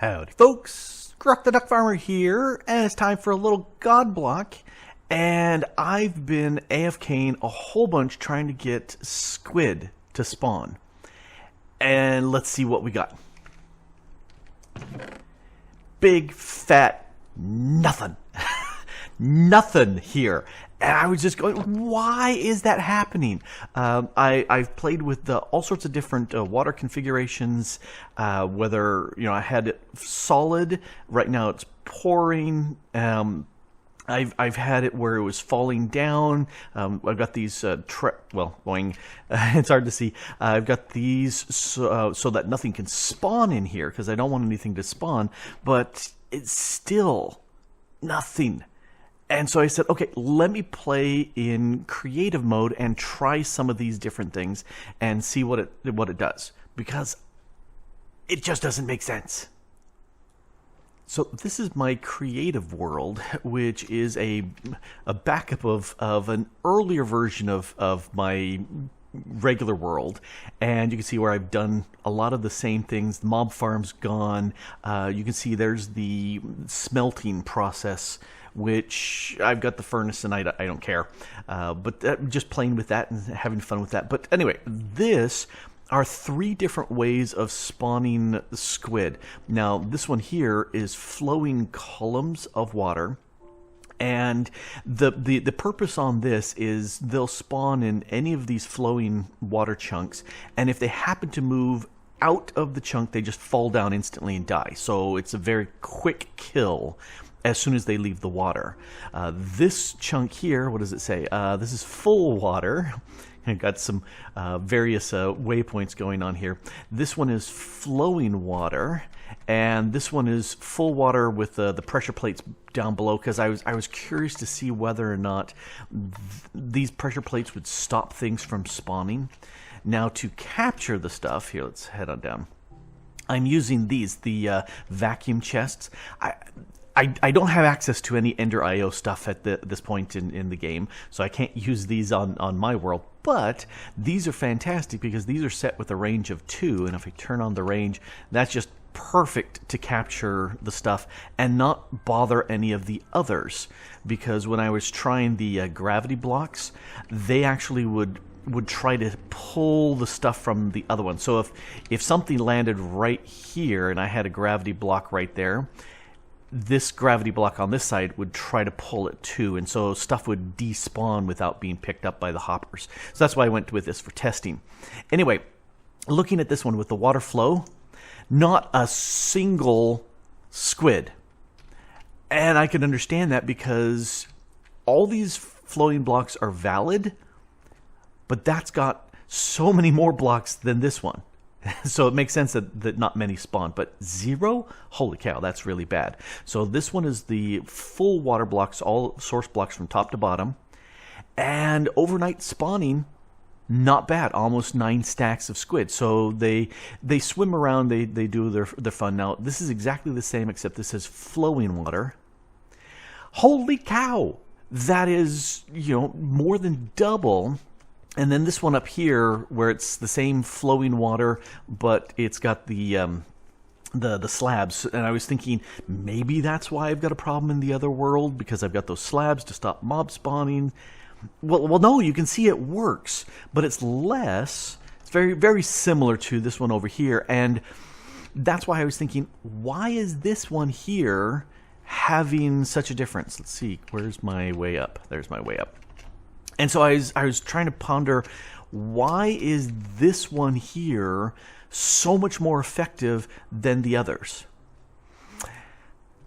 Howdy folks, Grok the DuckFarmer here, and it's time for a little God block. And I've been AFKing a whole bunch trying to get squid to spawn. And let's see what we got. Big fat nothing. Nothing here. And I was just going, why is that happening? I've played with all sorts of different water configurations, whether, I had it solid, right now it's pouring. I've had it where it was falling down. I've got these, going, it's hard to see. I've got these so that nothing can spawn in here because I don't want anything to spawn, but it's still nothing. And so I said, okay, let me play in creative mode and try some of these different things and see what it does, because it just doesn't make sense. So this is my creative world, which is a backup of an earlier version of my regular world, and you can see where I've done a lot of the same things. The mob farm's gone. You can see there's the smelting process, which I've got the furnace and I don't care, but just playing with that and having fun with that. But anyway, this are 3 different ways of spawning squid. Now this one here is flowing columns of water, and the purpose on this is they'll spawn in any of these flowing water chunks, and if they happen to move out of the chunk, they just fall down instantly and die. So it's a very quick kill as soon as they leave the water. This chunk here, what does it say? This is full water. I've got some various waypoints going on here. This one is flowing water, and this one is full water with the pressure plates down below, because I was curious to see whether or not these pressure plates would stop things from spawning. Now to capture the stuff, here, let's head on down. I'm using the vacuum chests. I don't have access to any Ender IO stuff at this point in the game, so I can't use these on my world. But these are fantastic because these are set with a range of 2, and if I turn on the range, that's just perfect to capture the stuff and not bother any of the others. Because when I was trying the gravity blocks, they actually would try to pull the stuff from the other one. So if something landed right here and I had a gravity block right there, this gravity block on this side would try to pull it too, and so stuff would despawn without being picked up by the hoppers. So that's why I went with this for testing. Anyway, looking at this one with the water flow, not a single squid. And I can understand that because all these floating blocks are valid, but that's got so many more blocks than this one. So it makes sense that not many spawn, but 0? Holy cow, that's really bad. So this one is the full water blocks, all source blocks from top to bottom. And overnight spawning, not bad, almost 9 stacks of squid. So they swim around, they do their fun. Now this is exactly the same, except this is flowing water. Holy cow, that is, more than double. And then this one up here, where it's the same flowing water, but it's got the slabs. And I was thinking, maybe that's why I've got a problem in the other world, because I've got those slabs to stop mob spawning. Well, no, you can see it works, but it's less. It's very, very similar to this one over here. And that's why I was thinking, why is this one here having such a difference? Let's see, where's my way up? There's my way up. And so I was trying to ponder, why is this one here so much more effective than the others?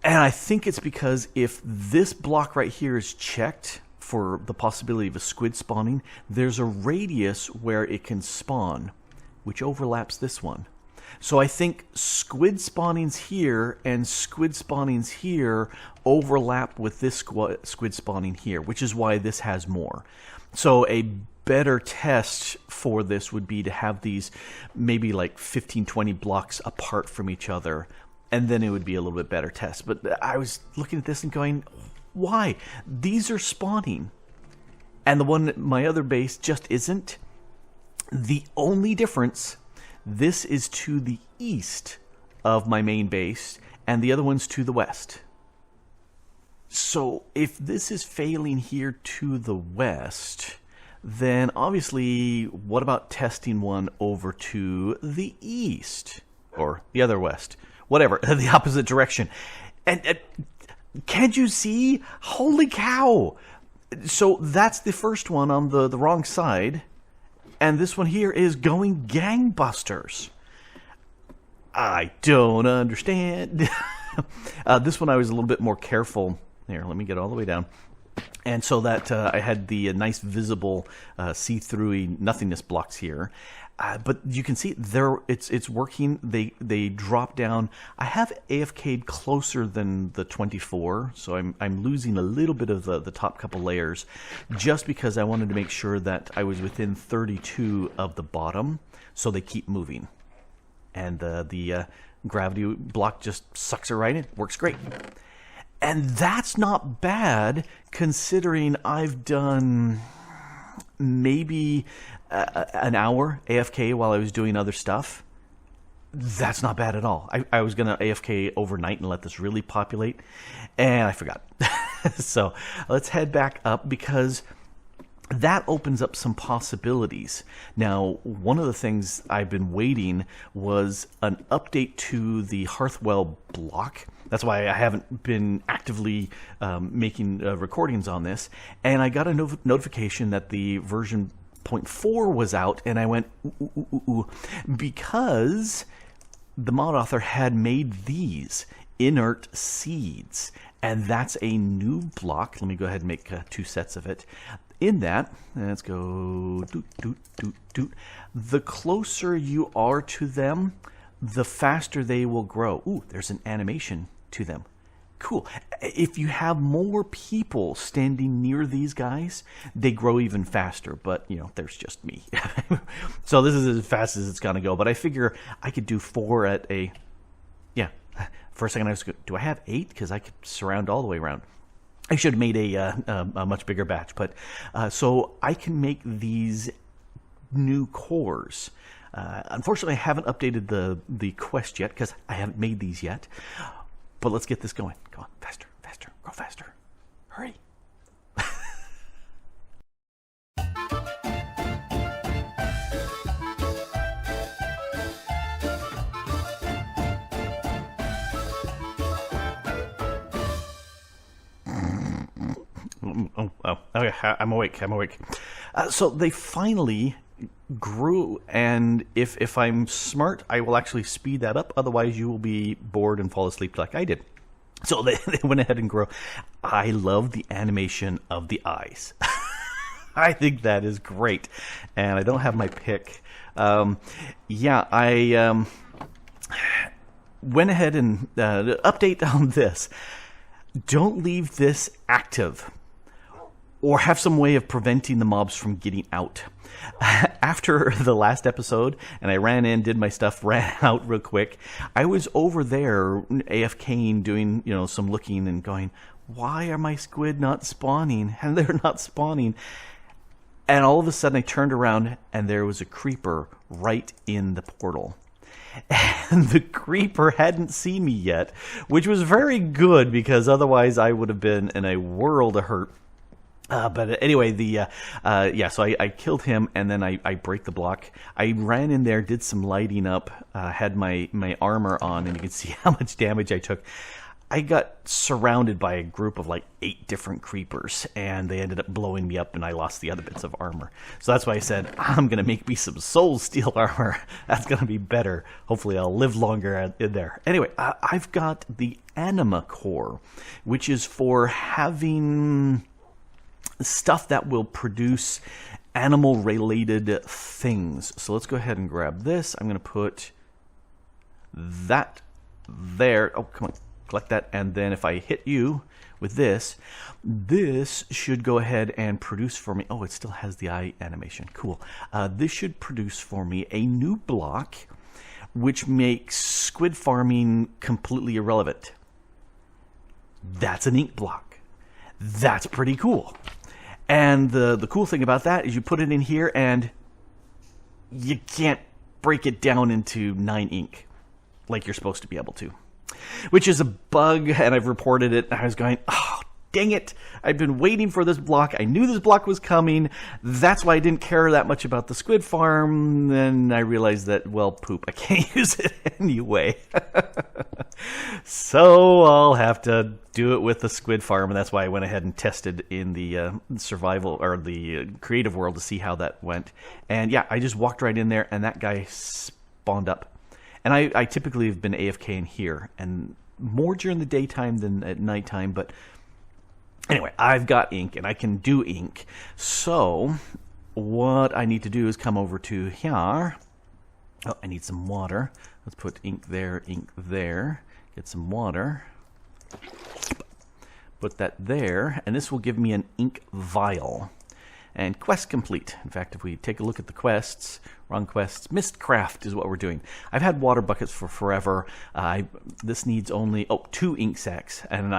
And I think it's because if this block right here is checked for the possibility of a squid spawning, there's a radius where it can spawn, which overlaps this one. So I think squid spawnings here and squid spawnings here overlap with this squid spawning here, which is why this has more. So a better test for this would be to have these maybe like 15-20 blocks apart from each other, and then it would be a little bit better test. But I was looking at this and going, why? These are spawning, and the one, my other base, just isn't. The only difference, this is to the east of my main base, and the other one's to the west. So if this is failing here to the west, then obviously, what about testing one over to the east? Or the other west? Whatever, the opposite direction. And can't you see? Holy cow! So that's the first one on the wrong side. And this one here is going gangbusters. I don't understand. This one I was a little bit more careful. Here, let me get all the way down. And so that I had the nice visible see-through nothingness blocks here. But you can see there it's working. They drop down. I have AFK'd closer than the 24, so I'm losing a little bit of the top couple layers, just because I wanted to make sure that I was within 32 of the bottom, so they keep moving. And the gravity block just sucks it right in. Works great. And that's not bad, considering I've done maybe an hour AFK while I was doing other stuff. That's not bad at all. I was going to AFK overnight and let this really populate, and I forgot. So let's head back up, because that opens up some possibilities. Now, one of the things I've been waiting was an update to the Hearthwell block. That's why I haven't been actively making recordings on this. And I got a notification that the version 0.4 was out, and I went, ooh, because the mod author had made these inert seeds, and that's a new block. Let me go ahead and make 2 sets of it. In that, let's go, the closer you are to them, the faster they will grow. Ooh, there's an animation to them. Cool. If you have more people standing near these guys, they grow even faster, but, you know, there's just me. So this is as fast as it's going to go, but I figure I could do 4 at a, yeah. For a second I was going, do I have 8? Because I could surround all the way around. I should have made a much bigger batch, but so I can make these new cores. Unfortunately, I haven't updated the quest yet, because I haven't made these yet. But let's get this going. Go on, faster, faster, grow faster. Hurry. Oh, okay, I'm awake. So they finally grew, and if I'm smart, I will actually speed that up. Otherwise, you will be bored and fall asleep like I did. So they went ahead and grew. I love the animation of the eyes. I think that is great, and I don't have my pick. Yeah, I went ahead and update on this. Don't leave this active, or have some way of preventing the mobs from getting out. After the last episode, and I ran in, did my stuff, ran out real quick, I was over there AFKing, doing, you know, some looking and going, why are my squid not spawning? And they're not spawning. And all of a sudden I turned around and there was a creeper right in the portal. And the creeper hadn't seen me yet, which was very good, because otherwise I would have been in a world of hurt. But anyway, yeah, so I killed him, and then I break the block. I ran in there, did some lighting up, had my armor on, and you can see how much damage I took. I got surrounded by a group of like 8 different creepers, and they ended up blowing me up, and I lost the other bits of armor. So that's why I said, I'm going to make me some soul steel armor. That's going to be better. Hopefully I'll live longer in there. Anyway, I've got the Anima Core, which is for having stuff that will produce animal-related things. So let's go ahead and grab this. I'm going to put that there. Oh, come on. Collect that. And then if I hit you with this, this should go ahead and produce for me. Oh, it still has the eye animation. Cool. This should produce for me a new block, which makes squid farming completely irrelevant. That's an ink block. That's pretty cool. And the cool thing about that is you put it in here and you can't break it down into 9 ink. like you're supposed to be able to, which is a bug, and I've reported it. I was going, oh, dang it. I've been waiting for this block. I knew this block was coming. That's why I didn't care that much about the squid farm. Then I realized that, well, poop, I can't use it anyway. So I'll have to do it with the squid farm, and that's why I went ahead and tested in the survival or the creative world to see how that went. And yeah, I just walked right in there, and that guy spawned up. And I typically have been AFK in here, and more during the daytime than at nighttime, but anyway, I've got ink, and I can do ink. So what I need to do is come over to here. Oh, I need some water. Let's put ink there, get some water. Put that there, and this will give me an ink vial. And quest complete. In fact, if we take a look at the quests, wrong quests, Mystcraft is what we're doing. I've had water buckets for forever. This needs only 2 ink sacks, and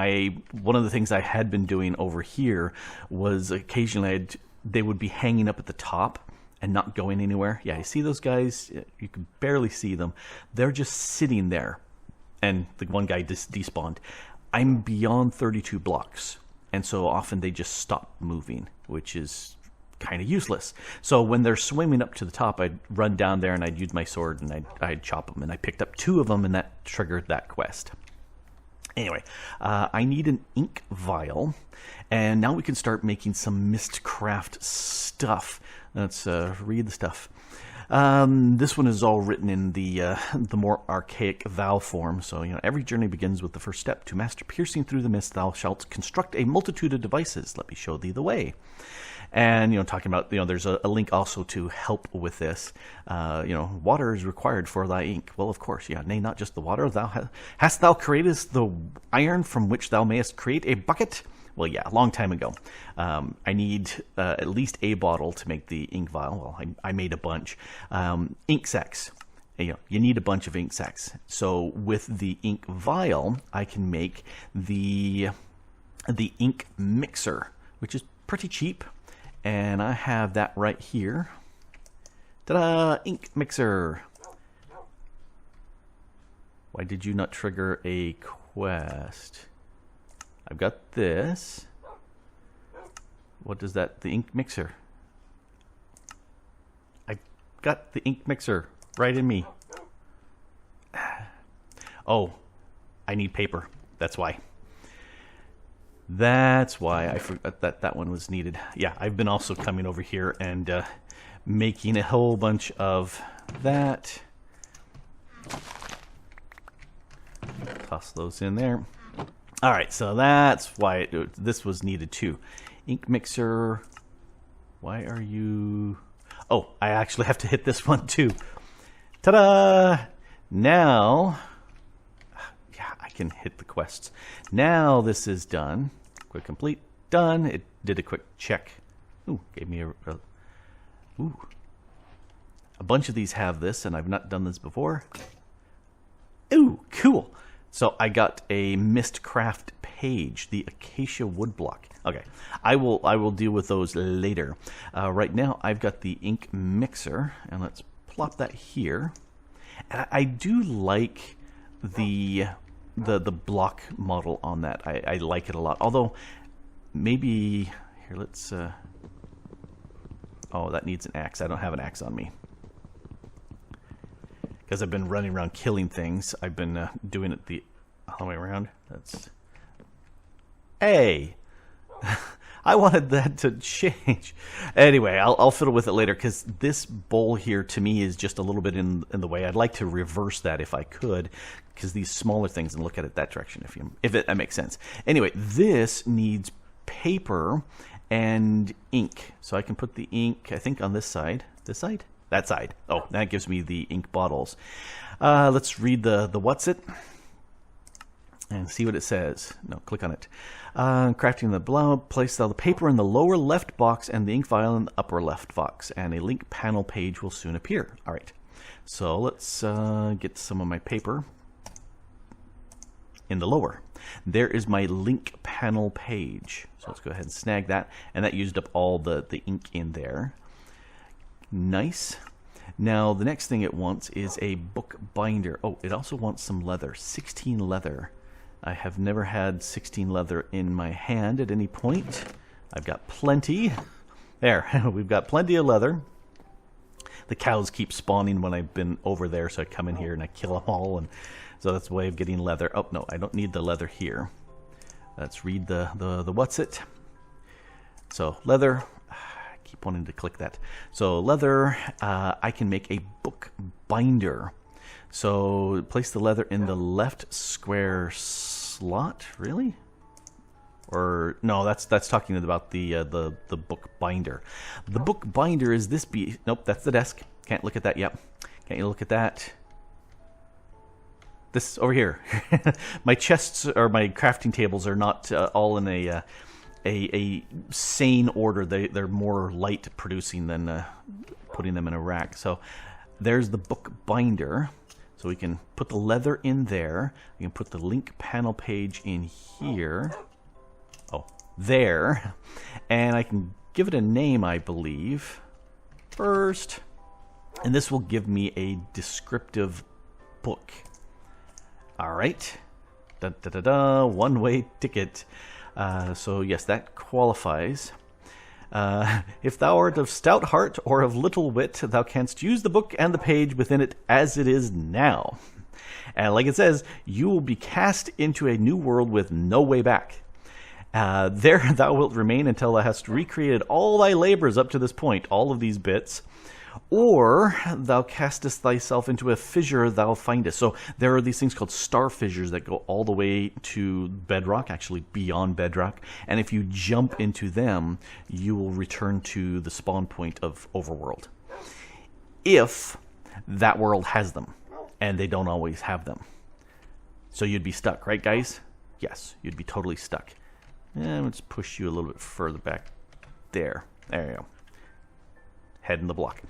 one of the things I had been doing over here was occasionally they would be hanging up at the top and not going anywhere. Yeah, you see those guys? You can barely see them. They're just sitting there, and the one guy just despawned. I'm beyond 32 blocks, and so often they just stop moving, which is kind of useless. So when they're swimming up to the top, I'd run down there and I'd use my sword and I'd chop them, and I picked up 2 of them, and that triggered that quest. Anyway, I need an ink vial, and now we can start making some Mystcraft stuff. Let's read the stuff. This one is all written in the more archaic vow form. So, every journey begins with the first step. To master piercing through the mist, thou shalt construct a multitude of devices. Let me show thee the way. And, talking about, there's a link also to help with this. Water is required for thy ink. Well, of course, yeah. Nay, not just the water. Hast thou created the iron from which thou mayest create a bucket? Well, yeah, a long time ago. I need at least a bottle to make the ink vial. Well, I made a bunch. Ink sacks. You need a bunch of ink sacks. So with the ink vial, I can make the ink mixer, which is pretty cheap. And I have that right here. Ta-da! Ink mixer. Why did you not trigger a quest? I've got this. What is that? The ink mixer. I got the ink mixer right in me. Oh, I need paper. That's why. That's why I forgot that one was needed. Yeah, I've been also coming over here and making a whole bunch of that. Toss those in there. All right, so that's why this was needed too. Ink mixer. Why are you... Oh, I actually have to hit this one too. Ta-da! Now... Yeah, I can hit the quests. Now this is done. Quick complete. Done. It did a quick check. Ooh, gave me a bunch of these have this, and I've not done this before. Ooh, cool. So I got a Mystcraft page, the acacia woodblock. Okay, I will deal with those later. Right now I've got the ink mixer, and let's plop that here. And I do like the block model on that. I like it a lot. Although maybe here, let's. Oh, that needs an axe. I don't have an axe on me. Because I've been running around killing things. I've been doing it the other way around. That's... Hey! I wanted that to change. Anyway, I'll fiddle with it later, because this bowl here to me is just a little bit in the way. I'd like to reverse that if I could, because these smaller things, and look at it that direction if that makes sense. Anyway, this needs paper and ink. So I can put the ink, I think, on this side. This side? That side. Oh, that gives me the ink bottles. Let's read the what's it and see what it says. No, click on it. Crafting the blah, place the paper in the lower left box and the ink vial in the upper left box, and a link panel page will soon appear. All right, so let's get some of my paper in the lower. There is my link panel page. So let's go ahead and snag that, and that used up all the ink in there. Nice. Now, the next thing it wants is a book binder. Oh, it also wants some leather. 16 leather. I have never had 16 leather in my hand at any point. I've got plenty. There, we've got plenty of leather. The cows keep spawning when I've been over there, so I come in here and I kill them all. And so that's a way of getting leather. Oh, no, I don't need the leather here. Let's read the what's it. So, leather. Keep wanting to click that. So leather, I can make a book binder. So place the leather in the left square slot. Really? Or no, that's talking about the book binder. The book binder is this nope, that's the desk. Can't look at that yet. Can't you look at that? This over here. My chests or my crafting tables are not all in a sane order. They're more light producing than putting them in a rack. So there's the book binder. So we can put the leather in there. We can put the link panel page in here. Oh, there. And I can give it a name, I believe, first. And this will give me a descriptive book. All right. Da da da da. One-way ticket. So yes, that qualifies. If thou art of stout heart or of little wit, thou canst use the book and the page within it as it is now. And like it says, you will be cast into a new world with no way back. There thou wilt remain until thou hast recreated all thy labors up to this point, all of these bits. Or thou castest thyself into a fissure thou findest. So there are these things called star fissures that go all the way to bedrock, actually beyond bedrock. And if you jump into them, you will return to the spawn point of Overworld. If that world has them, and they don't always have them. So you'd be stuck, right guys? Yes, you'd be totally stuck. And let's push you a little bit further back there. There you go. Head in the block.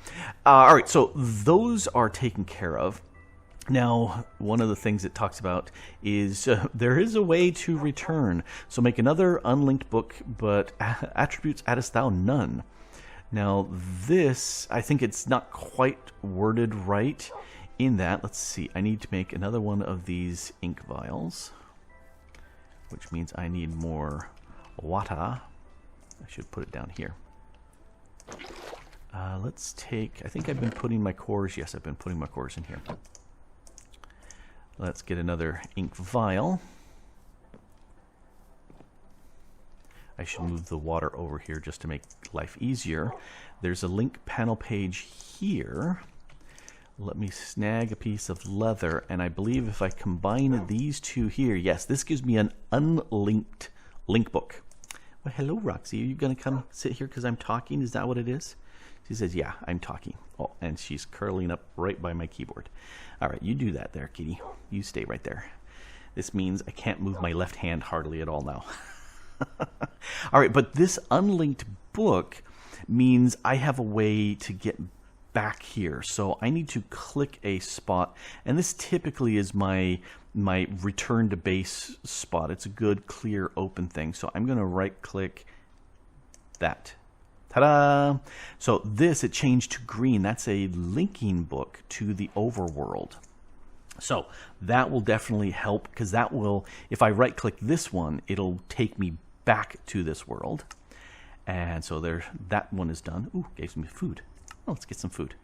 All right, so those are taken care of. Now, one of the things it talks about is there is a way to return. So make another unlinked book, but attributes addest thou none. Now, this, I think it's not quite worded right in that. Let's see. I need to make another one of these ink vials, which means I need more water. I should put it down here. Let's take, I think I've been putting my cores, yes, I've been putting my cores in here. Let's get another ink vial. I should move the water over here just to make life easier. There's a link panel page here. Let me snag a piece of leather, and I believe if I combine these two here, yes, this gives me an unlinked link book. Well, hello, Roxy. Are you going to come sit here because I'm talking? Is that what it is? She says, yeah, I'm talking. Oh, and she's curling up right by my keyboard. All right, you do that there, kitty. You stay right there. This means I can't move my left hand hardly at all now. All right, but this unlinked book means I have a way to get back here. So I need to click a spot, and this typically is my return to base spot. It's a good, clear, open thing. So I'm going to right-click that. Ta-da! So this, it changed to green. That's a linking book to the overworld. So that will definitely help, because that will, if I right-click this one, it'll take me back to this world. And so there, that one is done. Ooh, gave me food. Oh, let's get some food.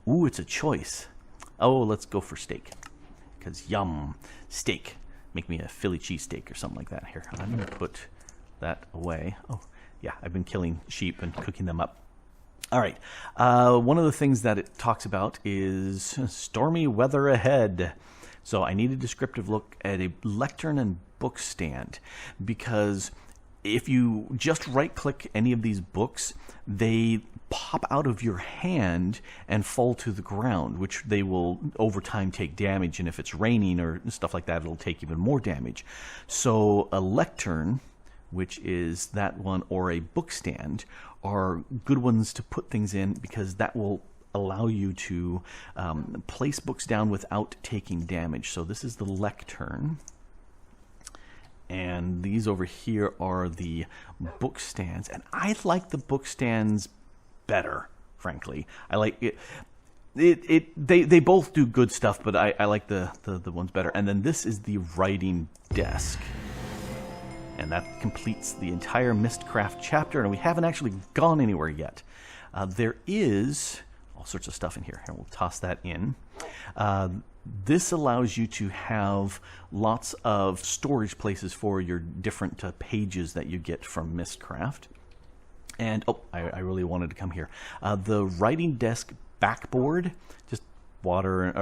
Ooh, it's a choice. Oh, let's go for steak. Because yum, steak. Make me a Philly cheesesteak or something like that. Here, I'm going to put that away. Oh, yeah, I've been killing sheep and cooking them up. All right. One of the things that it talks about is stormy weather ahead. So I need a descriptive look at a lectern and book stand, because if you just right-click any of these books, they pop out of your hand and fall to the ground, which they will over time take damage, and if it's raining or stuff like that, it'll take even more damage. So a lectern, which is that one, or a book stand, are good ones to put things in, because that will allow you to place books down without taking damage. So this is the lectern. And these over here are the book stands. And I like the book stands better, frankly. I like it. They both do good stuff, but I like the ones better. And then this is the writing desk. And that completes the entire Mystcraft chapter, and we haven't actually gone anywhere yet. There is all sorts of stuff in here, and we'll toss that in. This allows you to have lots of storage places for your different pages that you get from Mystcraft. And, oh, I really wanted to come here. The writing desk backboard, just wood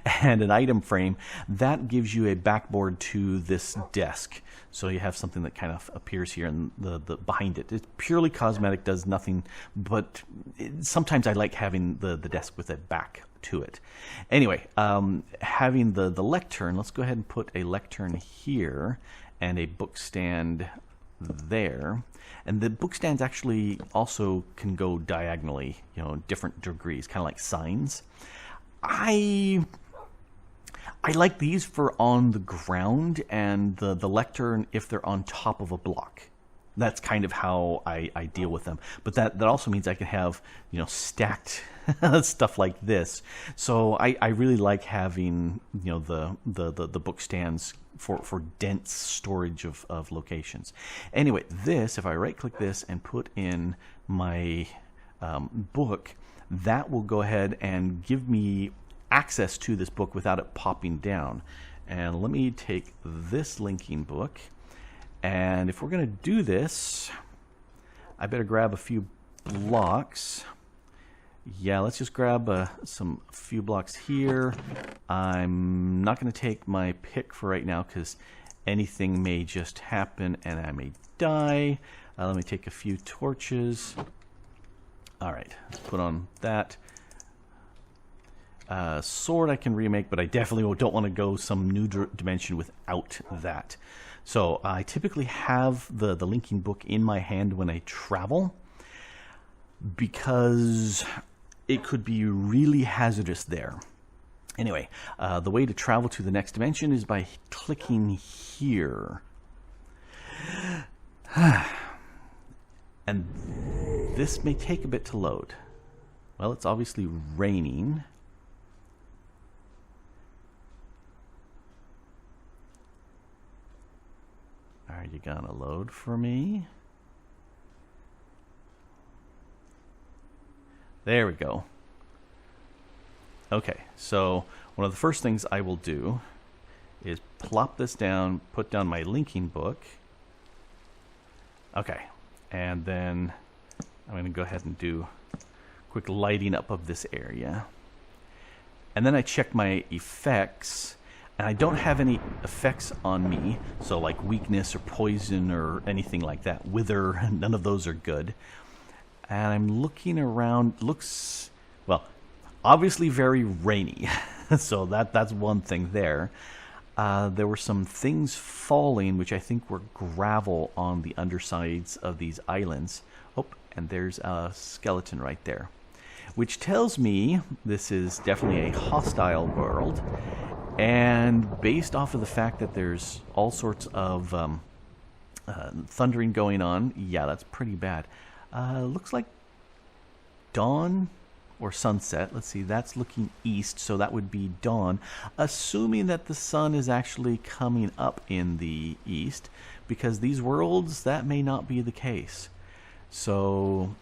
and an item frame, that gives you a backboard to this desk. So you have something that kind of appears here and the behind it. It's purely cosmetic, does nothing, but sometimes I like having the desk with a back to it. Anyway, having the lectern, let's go ahead and put a lectern here and a book stand there. And the book stands actually also can go diagonally, you know, different degrees, kind of like signs. I like these for on the ground, and the lectern if they're on top of a block. That's kind of how I deal with them. But that also means I can have, you know, stacked stuff like this. So I really like having, you know, the book stands for dense storage of locations. Anyway, this, if I right click this and put in my book, that will go ahead and give me access to this book without it popping down. And let me take this linking book, and if we're going to do this, I better grab a few blocks. Yeah, let's just grab a few blocks here. I'm not going to take my pick for right now because anything may just happen and I may die. Let me take a few torches. All right, let's put on that. Sword I can remake, but I definitely don't want to go some new dimension without that. So I typically have the linking book in my hand when I travel, because it could be really hazardous there. Anyway, the way to travel to the next dimension is by clicking here. And this may take a bit to load. Well, it's obviously raining. Are you gonna load for me? There we go. Okay, so one of the first things I will do is plop this down, put down my linking book. Okay, and then I'm going to go ahead and do a quick lighting up of this area. And then I check my effects, and I don't have any effects on me, so like weakness or poison or anything like that. Wither, none of those are good. And I'm looking around, looks, well, obviously very rainy. So that's one thing there. There were some things falling, which I think were gravel on the undersides of these islands. Oh, and there's a skeleton right there, which tells me this is definitely a hostile world. And based off of the fact that there's all sorts of thundering going on, yeah, that's pretty bad. Looks like dawn or sunset. Let's see, that's looking east, so that would be dawn, assuming that the sun is actually coming up in the east, because these worlds, that may not be the case. So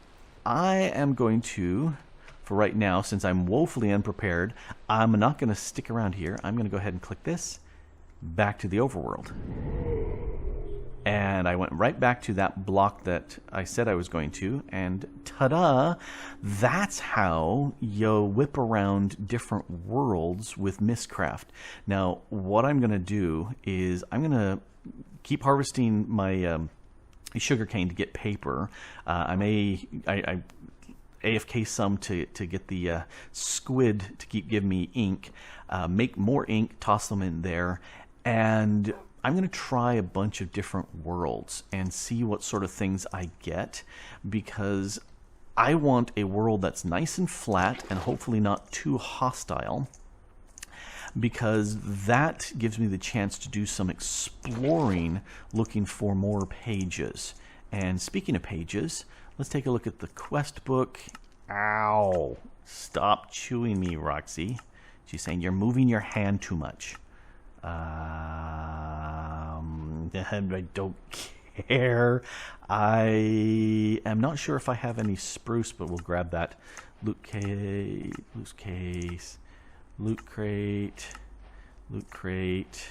I am going to, for right now, since I'm woefully unprepared, I'm not going to stick around here. I'm going to go ahead and click this, back to the overworld. And I went right back to that block that I said I was going to, and ta-da! That's how you whip around different worlds with Mystcraft. Now, what I'm going to do is I'm going to keep harvesting my sugarcane to get paper. I AFK some to get the squid to keep giving me ink, make more ink, toss them in there, and I'm going to try a bunch of different worlds and see what sort of things I get, because I want a world that's nice and flat and hopefully not too hostile, because that gives me the chance to do some exploring looking for more pages. And speaking of pages, let's take a look at the quest book Ow. Stop chewing me, Roxy. She's saying you're moving your hand too much. I don't care. I am not sure if I have any spruce, but we'll grab that. Loot case, loot crate, loot crate,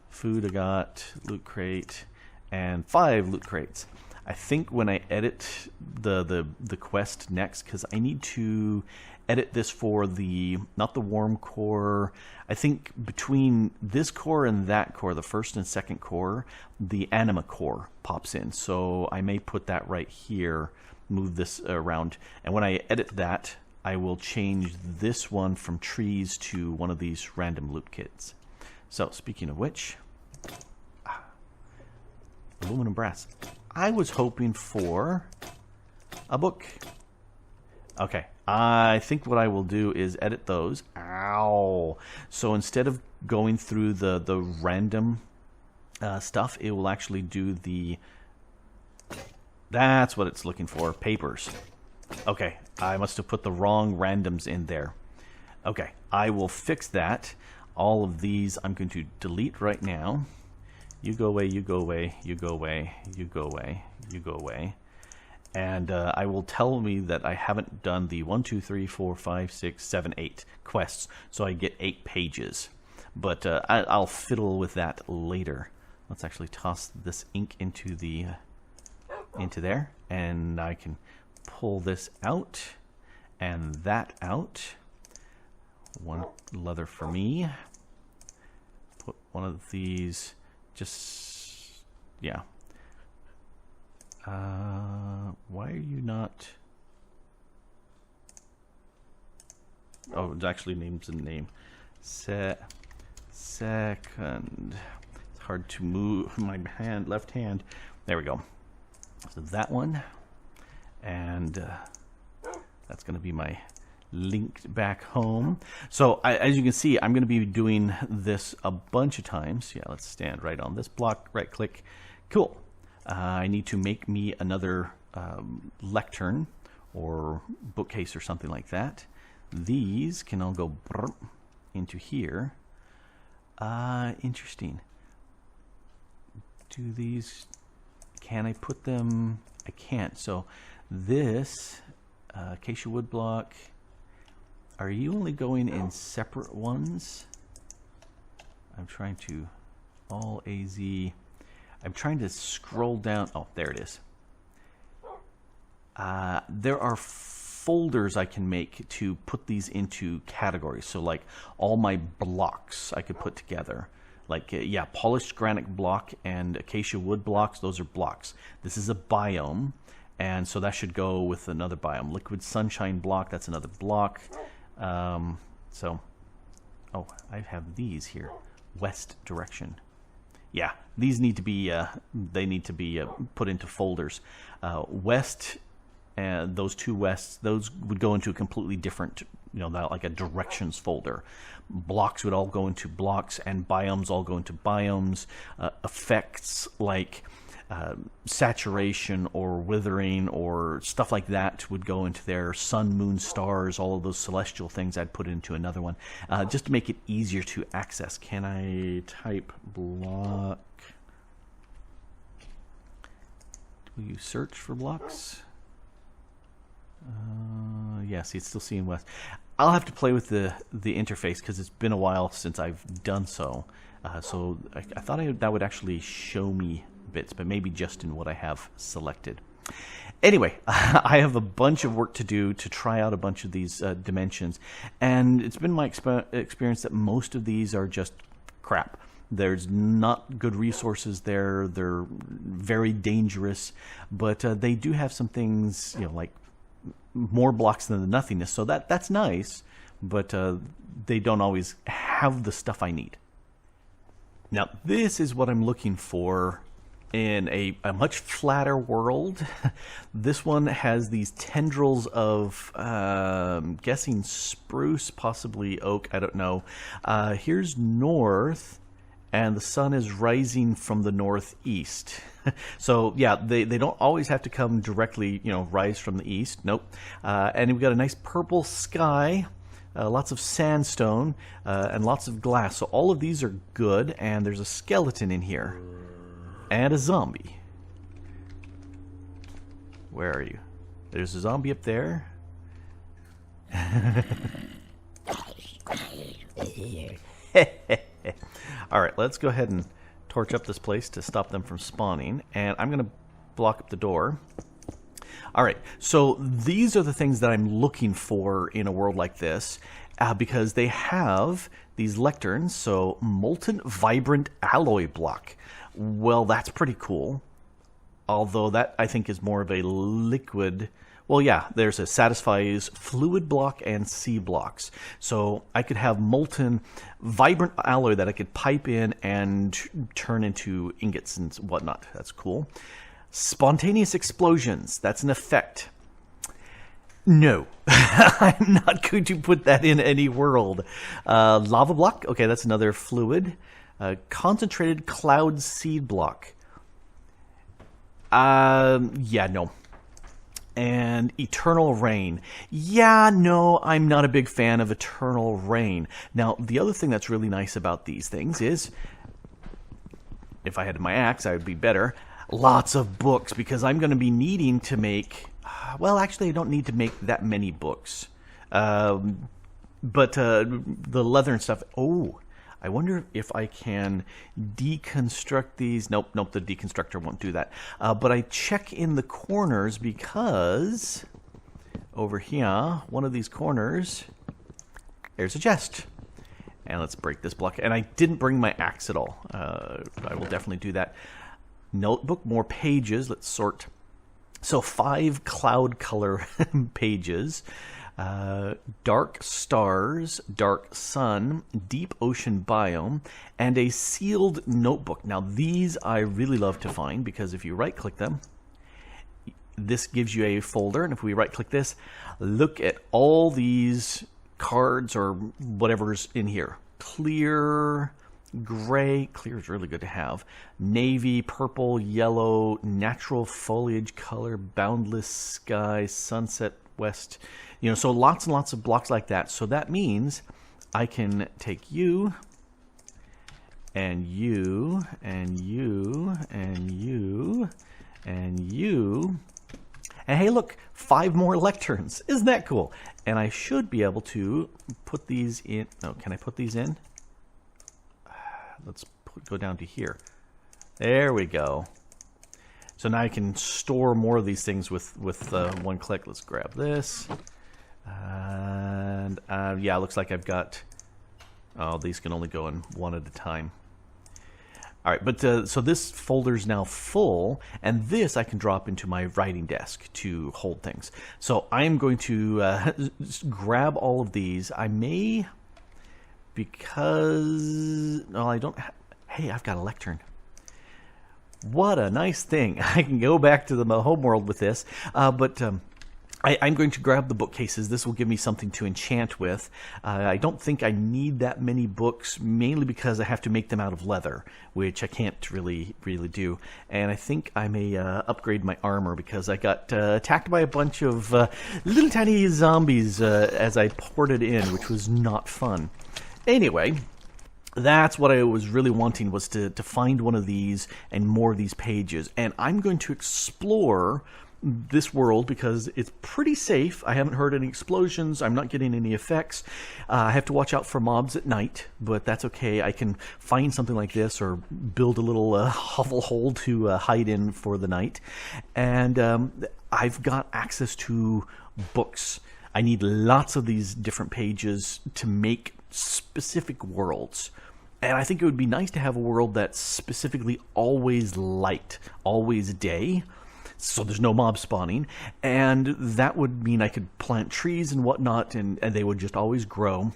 food I got, loot crate, and 5 loot crates. I think when I edit the quest next, because I need to edit this for the, not the warm core, I think between this core and that core, the first and second core, the anima core pops in. So I may put that right here, move this around, and when I edit that, I will change this one from trees to one of these random loot kits. So speaking of which, aluminum brass. I was hoping for a book. Okay, I think what I will do is edit those. Ow! So instead of going through the random stuff, it will actually do the... That's what it's looking for, papers. Okay, I must have put the wrong randoms in there. Okay, I will fix that. All of these I'm going to delete right now. You go away, you go away, you go away, you go away, you go away. And I will tell me that I haven't done the 1, 2, 3, 4, 5, 6, 7, 8 quests, so I get 8 pages. But I'll fiddle with that later. Let's actually toss this ink into the into there, and I can pull this out and that out. One leather for me. Put one of these. Just, yeah. Why are you not... Oh, it actually names the name. Second. It's hard to move my hand, left hand. There we go. So that one. And that's going to be my linked back home. So as you can see, I'm going to be doing this a bunch of times. Yeah, let's stand right on this block, right click. Cool. I need to make me another lectern or bookcase or something like that. These can all go into here. Interesting. Do these, can I put them? I can't. So this acacia wood block, are you only going in separate ones? I'm trying to all AZ. I'm trying to scroll down. Oh, there it is. There are folders I can make to put these into categories. So like all my blocks I could put together. Like, yeah, polished granite block and acacia wood blocks, those are blocks. This is a biome, and so that should go with another biome. Liquid sunshine block, that's another block. So, oh, I have these here. West direction. Yeah, these need to be, they need to be put into folders. West, and those two wests, those would go into a completely different, you know, like a directions folder. Blocks would all go into blocks, and biomes all go into biomes. Effects like saturation or withering or stuff like that would go into there. Sun, moon, stars, all of those celestial things I'd put into another one, just to make it easier to access. Can I type block? Will you search for blocks? Yeah, see, it's still seeing West. I'll have to play with the interface because it's been a while since I've done so. So I thought that would actually show me bits, but maybe just in what I have selected. Anyway, I have a bunch of work to do to try out a bunch of these dimensions, and it's been my experience that most of these are just crap. There's not good resources there. They're very dangerous, but they do have some things, you know, like more blocks than the nothingness. So that's nice, but they don't always have the stuff I need. Now, this is what I'm looking for in a much flatter world. This one has these tendrils of, guessing spruce, possibly oak, I don't know. Here's north, and the sun is rising from the northeast. So yeah, they don't always have to come directly, rise from the east. Nope. And we've got a nice purple sky, lots of sandstone, and lots of glass. So all of these are good, and there's a skeleton in here. And a zombie. Where are you? There's a zombie up there. Alright, let's go ahead and torch up this place to stop them from spawning. And I'm going to block up the door. Alright, so these are the things that I'm looking for in a world like this. Because they have these lecterns, so molten vibrant alloy block. Well, that's pretty cool. Although that, I think, is more of a liquid. Well, yeah, there's a satisfies fluid block and C blocks. So I could have molten vibrant alloy that I could pipe in and turn into ingots and whatnot. That's cool. Spontaneous explosions. That's an effect. No, I'm not going to put that in any world. Lava block. Okay, that's another fluid. Concentrated cloud seed block. Yeah, no. And eternal rain. Yeah, no, I'm not a big fan of eternal rain. Now, the other thing that's really nice about these things is, if I had my axe, I would be better. Lots of books, because I'm going to be needing to make... Well, actually, I don't need to make that many books. But the leather and stuff... Oh, I wonder if I can deconstruct these. Nope, the deconstructor won't do that. But I check in the corners because over here, one of these corners, there's a chest. And let's break this block. And I didn't bring my axe at all. I will definitely do that. Notebook, more pages. Let's sort. So 5 cloud color pages. Dark stars, dark sun, deep ocean biome, and a sealed notebook. Now these I really love to find because if you right click them, this gives you a folder, and if we right click this, look at all these cards or whatever's in here. Clear, gray, clear is really good to have, navy, purple, yellow, natural foliage color, boundless sky, sunset, west, so lots and lots of blocks like that. So that means I can take you and you and you and you and you, and hey, look, 5 more lecterns. Isn't that cool? And I should be able to put these in. Oh, can I put these in? Let's go down to here. There we go. So now I can store more of these things with one click. Let's grab this. And yeah, it looks like I've got... Oh, these can only go in one at a time. All right, but so this folder's now full, and this I can drop into my writing desk to hold things. So I'm going to grab all of these. I may... Because... No, I don't... Hey, I've got a lectern. What a nice thing. I can go back to the home world with this. But I'm going to grab the bookcases. This will give me something to enchant with. I don't think I need that many books, mainly because I have to make them out of leather, which I can't really do. And I think I may upgrade my armor because I got attacked by a bunch of little tiny zombies as I ported in, which was not fun. Anyway... That's what I was really wanting, was to find one of these and more of these pages. And I'm going to explore this world because it's pretty safe. I haven't heard any explosions. I'm not getting any effects. I have to watch out for mobs at night, but that's okay. I can find something like this or build a little hovel hole to hide in for the night. And I've got access to books. I need lots of these different pages to make specific worlds. And I think it would be nice to have a world that's specifically always light, always day, so there's no mob spawning. And that would mean I could plant trees and whatnot, and they would just always grow.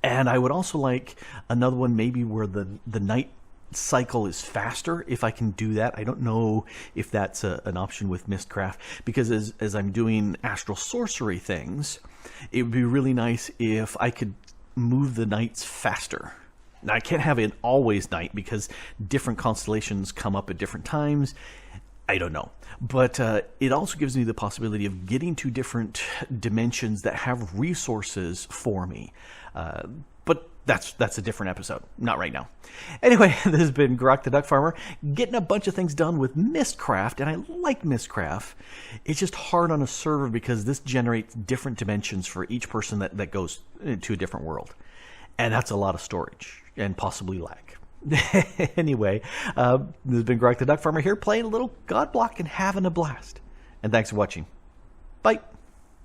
And I would also like another one maybe where the night cycle is faster, if I can do that. I don't know if that's an option with Mystcraft, because as I'm doing astral sorcery things, it would be really nice if I could move the nights faster. Now, I can't have an always night because different constellations come up at different times. I don't know. But it also gives me the possibility of getting to different dimensions that have resources for me. But that's a different episode. Not right now. Anyway, this has been Grok the Duck Farmer, getting a bunch of things done with Mystcraft, and I like Mystcraft. It's just hard on a server because this generates different dimensions for each person that goes to a different world. And that's a lot of storage and possibly lag. Anyway, this has been Grok the Duck Farmer here, playing a little God Block and having a blast. And thanks for watching. Bye.